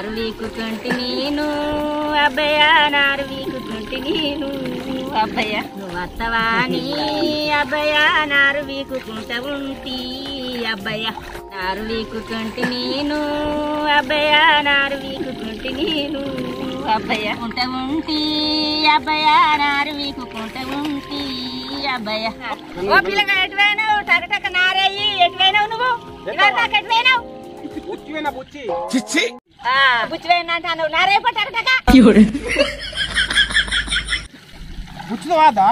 నారు వీకుకుంటి నేను అబ్బయ్య నారు వీకుకుంటి నేను అబ్బయ్య నువ్వు వత్తవాని అబ్బయ్య నారు వీకుకుంటా ఉంటి అబ్బయ్య నారు వీకుకుంటి నేను అబ్బయ్య నారు వీకుకుంటి నేను అబ్బయ్య ఉంట ఉంటి అబ్బయ్య నారు వీకుకుంటా ఉంటి అబ్బయ్య ఓ పిల్లగా ఎటువైనావు టకటక నారయ్యి ఎటువైనావు నువ్వు ఎటువైనావు బుచ్చివేనా అంటాను నారే టకటక బుచ్చుదా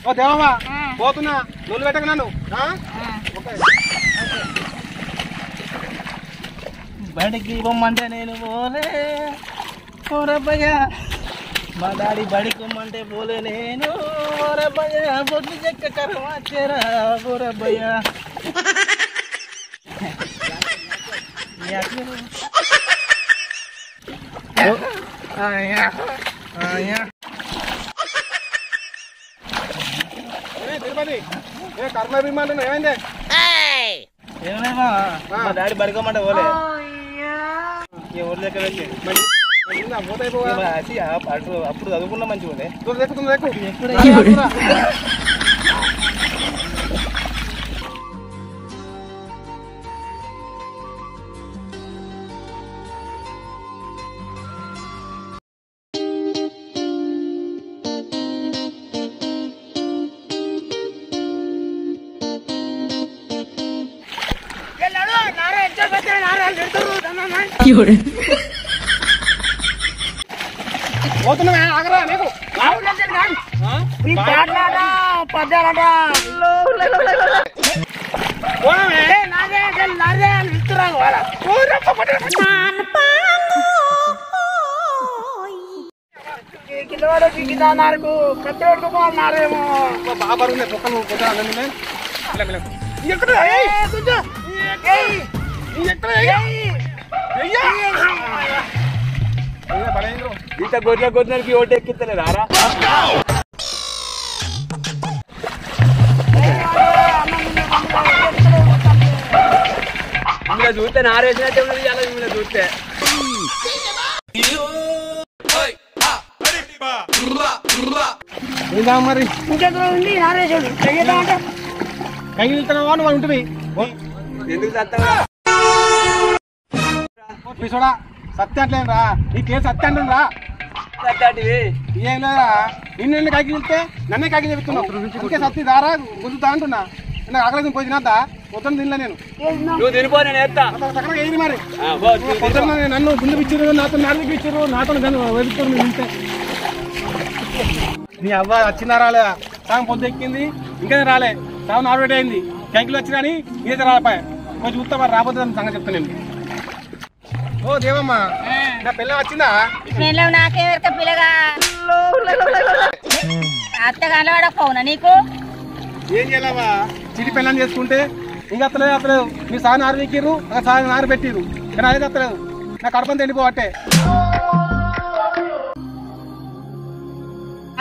ఓ దేవమ్మా పోతున్నా నూనె పెట్టక నన్ను బడికి ఇవ్వమంటే నేను పోలే ఓరబ్బయ్య మా డాడీ బడికొమ్మంటే పోలే నేను ఓరబ్బయ్య బొడ్డు చెక్క కర్మ వచ్చేరా ఓరబ్బయ్య తిరుపతి కర్మ అభిమానులు ఏమైంది ఏమేమా మా డాడీ బడికోమంటే పోలే ఊరి దగ్గర వెళ్ళి అప్పుడు చదువుకున్నా మంచిగా పోతున్నా ఆగరా నీకు బాగా బరువు పొక్కలు ఇంత గొర్రె గొర్రెకి ఓటు ఎక్కిస్తలే రారా మిమ్మల్ని చూస్తే నారేసినట్టే ఉన్నది అలా మిమ్మల్ని చూస్తే మరి కగిలిస్తున్నావా నువ్వు ఉంటుంది ఎందుకు పిసోడా సత్య అట్లేం రా నీకే సత్య అంటుండ్రా ఏం లేదా నిన్ను కాకి వెళ్తే నన్నే కాకి చెప్తున్నావు ఇంకే సత్తి దారా గుద్దుతా అంటున్నా నాకు ఆకలి పోయి తినద్దా పొద్దున్న తినలే నేను చక్కగా మరి పొద్దున్న నన్ను గుండె పిచ్చారు నాతో నాలుగు పిచ్చారు నాతో వెతుకుతారు మీరు తింటే నీ అవ్వ వచ్చినా రాలే సాగు పొద్దు ఎక్కింది ఇంకా రాలే సాగు నార్వేట్ అయింది కంకిలు వచ్చినా అని ఇదైతే రాలిపోయా కొంచెం చూస్తా మరి రాబోతే సంగతి చెప్తాను నేను ఓ దేవమ్మా నా పిల్ల వచ్చిందా నాకేవరక పిల్లగా అత్తగా అనవాడకపోవునా నీకు ఏం చేయాలవా చిటి పిల్లని చేసుకుంటే ఇంకా అత్తలేదు అత్తలేదు మీరు సాగు నారు ఎక్కిర్రు సాగు నారు పెట్టిరు కానీ అదే అత్తలేదు నా కడపంత ఎండిపోవట్టే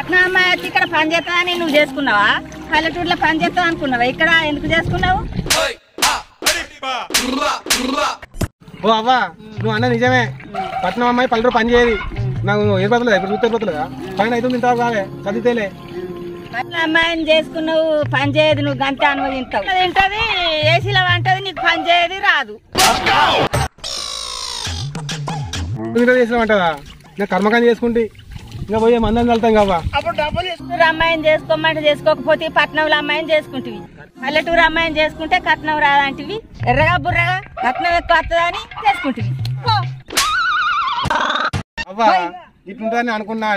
అట్లా అమ్మాయి వచ్చి ఇక్కడ పని చేస్తానని నువ్వు చేసుకున్నావా పల్లెటూరులో పని చేస్తావు అనుకున్నావా ఇక్కడ ఎందుకు చేసుకున్నావు ఓ అవ్వా నువ్వు అన్న నిజమే పట్నం అమ్మాయి పల్లెటూరు పని చేయదు నాకు ఏర్పడలేదు ఇప్పుడు చూస్తే పోతుందా పైన అయితే తింటావు కాదే చదివితేలే పట్నం అమ్మాయిని చేసుకున్నావు పని చేయదు నువ్వు గంట అనుభవించావు తింటది ఏసీలో అంటది నీకు పని చేయదు రాదు చేసినామంటదా నేను కర్మకాండ చేసుకుంటే ఇంకా పోయే మందని వెళ్తాం కావా పల్లెటూరు అమ్మాయిని చేసుకోమంటే చేసుకోకపోతే పట్నంలో అమ్మాయిని చేసుకుంటువి పల్లెటూరు అమ్మాయిని చేసుకుంటే కట్నం రాదంటివి ఎర్రగా బుర్రగా కట్నం ఎక్కువ వస్తుందని చేసుకుంటువి అవ్వా ఇట్లుంటుందని అనుకున్నా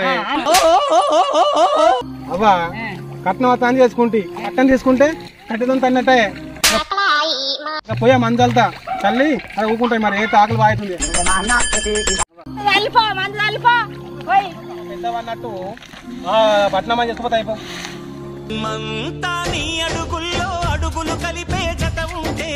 అవ్వా కట్నం వస్తాను చేసుకుంటే కట్టం తీసుకుంటే కట్టెతో తన్నట్టే పోయా మంది వెళ్తా చల్లి అది ఊకుంటాయి మరి ఏ ఆకలి బాగుతుంది పెద్దవన్నట్టు పట్నం అని చెప్పిపోతా అయిపో అడుగుల్లో అడుగులు కలిపే జత ఉంటే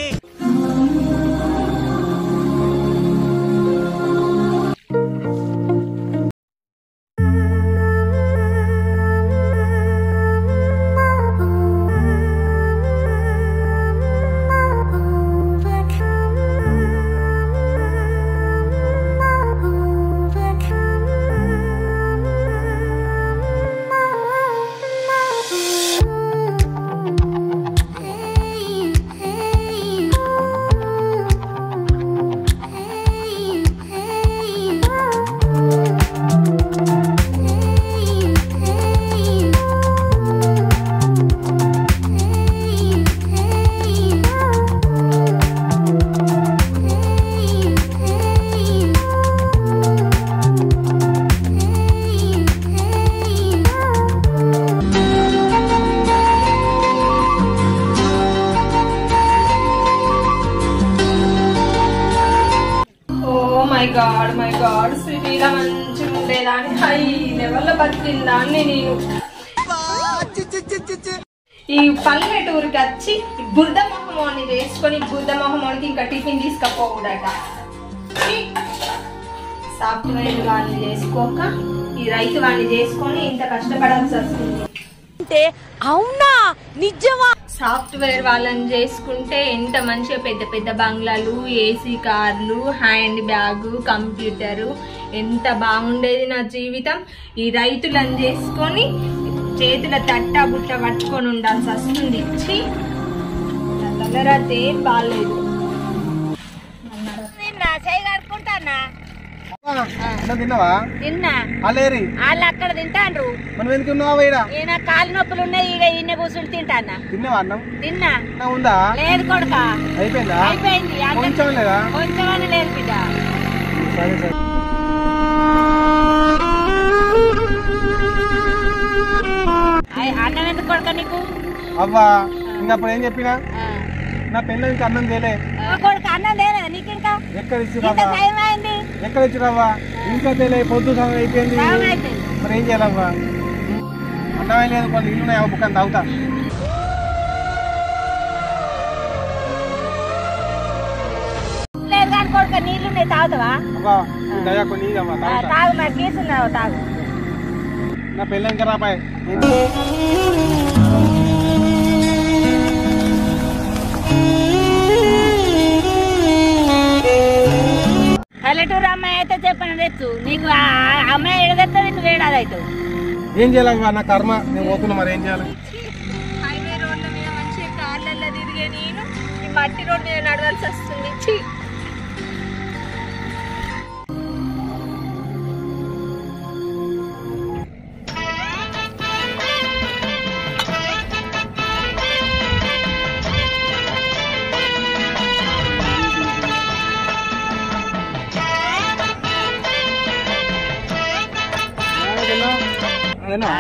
గాడ్ సిటీలో మంచిగా ఉండేదాన్ని హై లెవెల్లో బతికిందాన్ని నేను ఈ పల్లెటూరుకి వచ్చి బురద మొహమోని వేసుకొని బురద మొహమోనికి ఇంకా టిఫిన్ తీసుకపోకూడట సాఫ్ట్వేర్ వాళ్ళని చేసుకోక ఈ రైతు వాళ్ళని చేసుకొని ఇంత కష్టపడాల్సి వస్తుంది అంటే అవునా నిజమా సాఫ్ట్వేర్ వాళ్ళని చేసుకుంటే ఎంత మంచిగా పెద్ద పెద్ద బంగ్లాలు ఏసీ కార్లు హ్యాండ్ బ్యాగ్ కంప్యూటరు ఎంత బాగుండేది నా జీవితం ఈ రైతులను చేసుకొని చేతుల తట్టా బుట్ట పట్టుకొని ఉండాల్సి వస్తుంది ఇచ్చి తలరాతే బాగాలేదు కడుకుంటానా తిన్నావా తిన్నా అలేరి వాళ్ళు అక్కడ తింటాండ్రు మనం ఎందుకు ఉన్నావా ఈడ ఈయన కాలు నొప్పులు ఉన్నాయి ఇక ఈయన కూర్చుని తింటానా తిన్నావా అన్నం తిన్నా అన్నం ఉందా లేదు కొడుక అయిపోయిందా అయిపోయింది కొంచెం లేదా కొంచెం లేదు బిడ్డ సరే సరే అన్నం ఎందుకు కొడుక నీకు అవ్వా ఇంకా అప్పుడు ఏం చెప్పినా నా పెళ్ళ ఇంకా అన్నం తేలే కొడుక అన్నం తేలేదా నీకు ఇంకా ఎక్కడ ఇచ్చిరావా టైం అయింది ఎక్కడ ఇచ్చిరావా ఇంకా తేలే పొద్దు సమయం అయిపోయింది మరి ఏం చేయాలవ్వా అన్నమే లేదు కొన్ని ఇల్లు ఉన్నాయి బుక్కని తాగుతా లేదు కానీ కొడుక నీళ్లు ఉన్నాయి తాగుతావా అవ్వా దయా కొన్ని అవ్వా తాగుతా తాగు మరి తీసుకున్నావు తాగు నా పెళ్ళ ఇంకా రాపాయ్ పల్లెటూరు అమ్మాయి అయితే చెప్పను తెచ్చు నీకు ఆ అమ్మాయి ఎడగెత్తది నువ్వు ఏడాదవుతావు ఏం చేయాలవ్వా నా కర్మ నేను పోతున్నా మరి ఏం చేయాలి హైవే రోడ్ల మీద మంచిగా కార్లలో తిరిగే నేను ఈ మట్టి రోడ్ మీద నడవాల్సి వస్తుంది ఛీ. అదేనా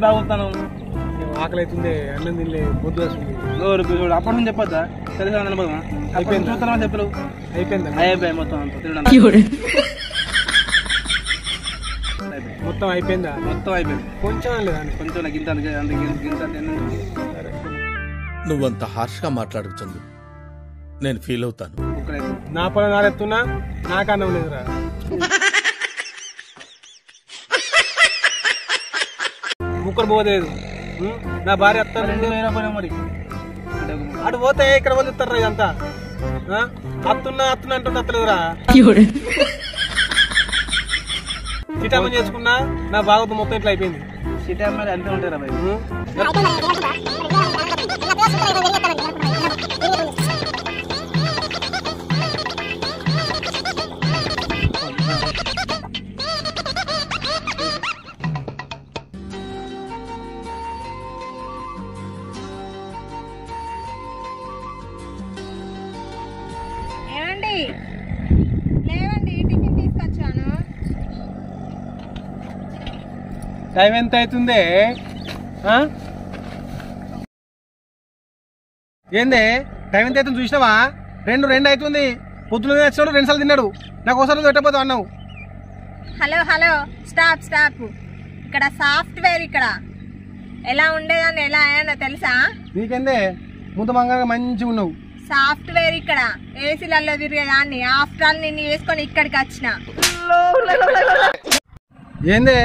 బాగుతాను ఆకలి అవుతుంది అన్నం తినలే పొద్దు వస్తుంది చూడు అప్పటి నుంచి చెప్పొద్దా తెలుసా నిలబడమా అయిపోయింది చూస్తానా చెప్పలు అయిపోయింది అయిపోయి మొత్తం అంతా తినడం మొత్తం అయిపోయిందా మొత్తం అయిపోయింది కొంచెం లేదా కొంచెం నాకు ఇంత గింత నువ్వంత హార్ష్గా మాట్లాడకు చందు నేను ఫీల్ అవుతాను నా పని నారెత్తున్నా నాకు అన్నం లేదురా ముక్కరు పోలేదు నా భార్య వస్తారు రెండు వేల పోయినా మరి అటు పోతే ఇక్కడ వాళ్ళు ఇస్తారా ఇదంతా అత్తున్నా అంటుంటే అత్తలేదురా చిటామని చేసుకున్నా నా బాగోతం మొత్తం ఇట్లా అయిపోయింది సిటీ అమ్మాయి అంతే ఉంటారా భయ్ లేవండి టిఫిన్ తీసుకొచ్చాను టైం ఎంత అవుతుంది ఏంది టైం ఎంత అవుతుంది చూసినావా 2 అవుతుంది పొద్దున వచ్చినాడు 2 సార్లు తిన్నాడు నాకు ఒకసారి పెట్టకపోతే అన్నావు హలో స్టాప్ ఇక్కడ సాఫ్ట్వేర్ ఇక్కడ ఎలా ఉండేదని ఎలా అయ్యానో తెలుసా నీకేందే ముందు మంగంగా మంచిగా ఉన్నావు సాఫ్ట్వేర్ ఇక్కడ ఏసీలలో తిరిగేదాన్ని ఆఫ్టర్ ఆల్ నిన్ను వేసుకొని ఇక్కడికి వచ్చిన ఏందే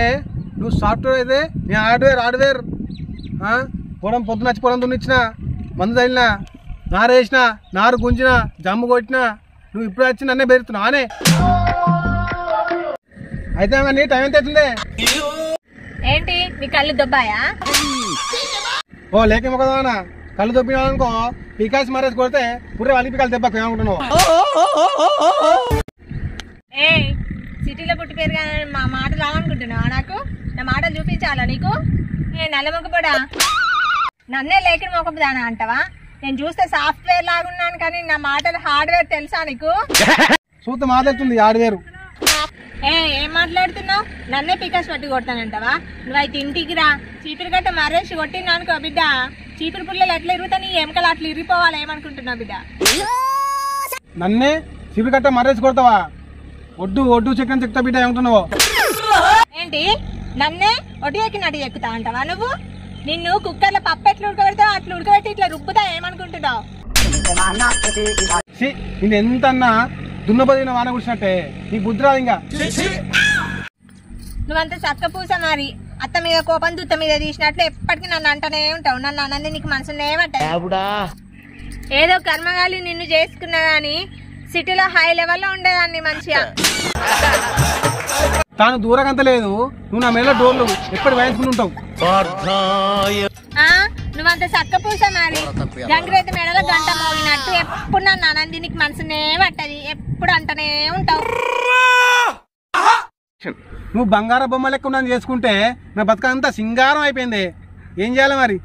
నువ్వు సాఫ్ట్వేర్ అయితే నేను హార్డ్వేర్ పొద్దున వచ్చి పొలం దున్నిచ్చిన మందు తగిలిన నారు వేసిన నారు గుంజిన జమ్ము కొట్టిన నువ్వు ఇప్పుడు వచ్చి నన్నే బెరుతున్నావు అనే అయితే నీ టైం ఎంత అవుతుంది? ఏంటి నీ కళ్ళు దొబ్బాయా? ఓ లేకేమో కదా కళ్ళు దొబ్బినానుకో పీకాసి మరేసి కొడితే పుర్రె వాళ్ళ పీకాలు దెబ్బకు ఏమనుకుంటున్నావు? ఏ సిటీలో పుట్టి పెరిగానని మా మాటలు రావనుకుంటున్నావా? నాకు నా మాటలు చూపించాలా నీకు? నేను నల్లమొక్కపడా నన్నే లేకిన మొక్కదానా అంటావా? నేను చూస్తే సాఫ్ట్వేర్ లాగున్నాను కానీ నా మాటలు హార్డ్వేర్ తెలుసా నీకు? చూస్తే మాట్లాడుతుంది హార్డ్వేర్. ఏం మాట్లాడుతున్నావు? నన్నే పికాస్ పట్టి కొడతానంటావా? నువ్వైతే ఇంటికి రా, చీపురు గట్ట మరేసి కొట్టినా అనుకో బిడ్డ, చీపురు పుల్లలు ఎట్లా ఇరుగుతా నీ ఎముకలు అట్లా ఇరిగిపోవాలి ఏమనుకుంటున్నావు బిడ్డ? నన్నే చీపురు కట్ట మరేసి కొడతావా? ఒడ్డు చికెన్ చెక్తా బిడ్డ ఏమంటున్నావు? ఏంటి నన్నే ఒడ్డు ఎక్కినట్టు ఎక్కుతా అంటావా నువ్వు? నిన్ను కుక్కర్లో పప్పు ఎట్లా ఉడకబెడతావు అట్లా ఉడకబెట్టి ఇట్లా రుబ్బుతా ఏమనుకుంటున్నావు? నేను ఎంత అన్నా దున్నపదిన వాన కూర్చున్నట్టే నీకు బుద్ధి రాదు ఇంకా. నువ్వంత చక్క పూస మరి అత్త మీద కోపం దుత్త మీద తీసినట్లు ఎప్పటికీ నన్ను అంటనే ఉంటావు. నన్ను అన్నది నీకు మనసులో ఏమంటా? ఏదో కర్మగాలి నిన్ను చేసుకున్నా గాని సిటీలో హై లెవెల్లో ఉండేదాన్ని మంచిగా. తాను దూరంగంత లేదు, నువ్వు నా మేలో డోర్లు ఎప్పుడు వేసుకుని ఉంటావు. నువ్వంత చక్క పూస మరి గంగిరెద్దు మెడలో గంట మోగినట్టు ఎప్పుడు నన్ను అనంది నీకు మనసునే పట్టది, ఎప్పుడు అంటనే ఉంటావు. నువ్వు బంగార బొమ్మ లెక్క నన్ను చేసుకుంటే నా బతుకంతా సింగారం అయిపోయింది. ఏం చేయాలి మరి?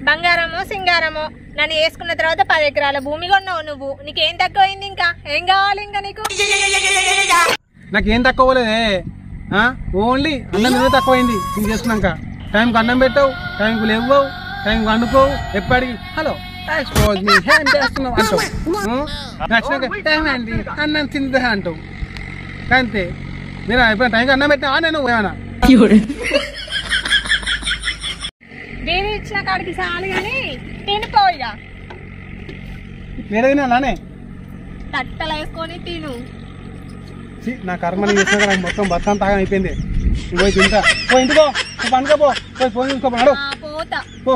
బంగారమో సింగారమో నన్ను వేసుకున్న తర్వాత 10 ఎకరాల భూమి కొన్నావు నువ్వు. నీకేం తక్కువైంది? ఇంకా ఏం కావాలి ఇంకా నీకు? నాకేం తక్కువలేదే, ఓన్లీ అన్నం తినే తక్కువైంది. నేను చేసుకున్నాక టైంకి అన్నం పెట్టావు, టైంకి లేవు, టైంకి వండుకోవు, ఎప్పటికి హలో చేస్తున్నావు అంటావు. నచ్చినాక అండి అన్నం తిందా అంటావు. అంతే. నేను ఎప్పుడైనా టైంకి అన్నం పెట్టినా నేను ఏమన్నా బీరు ఇచ్చిన కాడికి చాలు కానీ తినిపోయిగా. వేరే తినానే తట్టలు వేసుకొని తిను. నా కర్మని చేసినా నాకు మొత్తం బతాన్ తాగా అయిపోయింది. పోయి తింటా, పో ఇంటికో పండుగపో, పోయి ఫోన్ చూసుకోపోడు పోతా పో.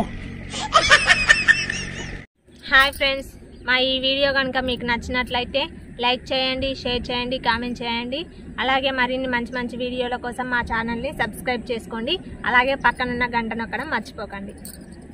హాయ్ ఫ్రెండ్స్, మా ఈ వీడియో కనుక మీకు నచ్చినట్లయితే లైక్ చేయండి, షేర్ చేయండి, కామెంట్ చేయండి. అలాగే మరిన్ని మంచి మంచి వీడియోల కోసం మా ఛానల్ని సబ్స్క్రైబ్ చేసుకోండి. అలాగే పక్కనున్న గంట నొక్కడం మర్చిపోకండి.